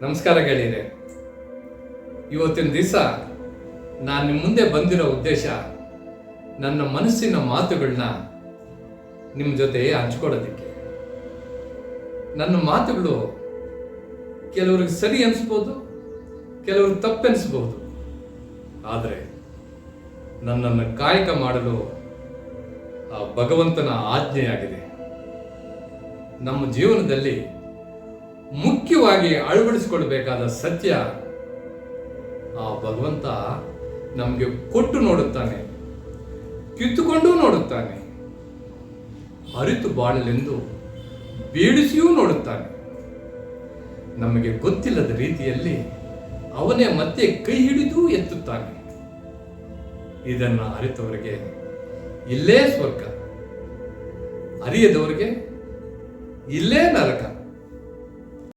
ನಮಸ್ಕಾರ ಗೆಳೆಯರೆ. ಇವತ್ತಿನ ದಿವಸ ನಾನು ನಿಮ್ಮ ಮುಂದೆ ಬಂದಿರೋ ಉದ್ದೇಶ ನನ್ನ ಮನಸ್ಸಿನ ಮಾತುಗಳನ್ನ ನಿಮ್ಮ ಜೊತೆ ಹಂಚ್ಕೊಳ್ಳೋದಕ್ಕೆ. ನನ್ನ ಮಾತುಗಳು ಕೆಲವ್ರಿಗೆ ಸರಿ ಅನಿಸ್ಬೋದು, ಕೆಲವ್ರಿಗೆ ತಪ್ಪೆನಿಸ್ಬೋದು. ಆದರೆ ನನ್ನನ್ನು ಕಾಯಕ ಮಾಡಲು ಆ ಭಗವಂತನ ಆಜ್ಞೆಯಾಗಿದೆ. ನಮ್ಮ ಜೀವನದಲ್ಲಿ ಮುಖ್ಯವಾಗಿ ಅಳವಡಿಸಿಕೊಳ್ಬೇಕಾದ ಸತ್ಯ ಆ ಭಗವಂತ ನಮಗೆ ಕೊಟ್ಟು ನೋಡುತ್ತಾನೆ, ಕಿತ್ತುಕೊಂಡೂ ನೋಡುತ್ತಾನೆ, ಅರಿತು ಬಾಳಲೆಂದು ಬೇಡಿಸಿಯೂ ನೋಡುತ್ತಾನೆ. ನಮಗೆ ಗೊತ್ತಿಲ್ಲದ ರೀತಿಯಲ್ಲಿ ಅವನೇ ಮತ್ತೆ ಕೈ ಹಿಡಿದು ಎತ್ತುತ್ತಾನೆ. ಇದನ್ನ ಅರಿತವರಿಗೆ ಇಲ್ಲೇ ಸ್ವರ್ಗ, ಅರಿಯದವರಿಗೆ ಇಲ್ಲೇ ನರಕ.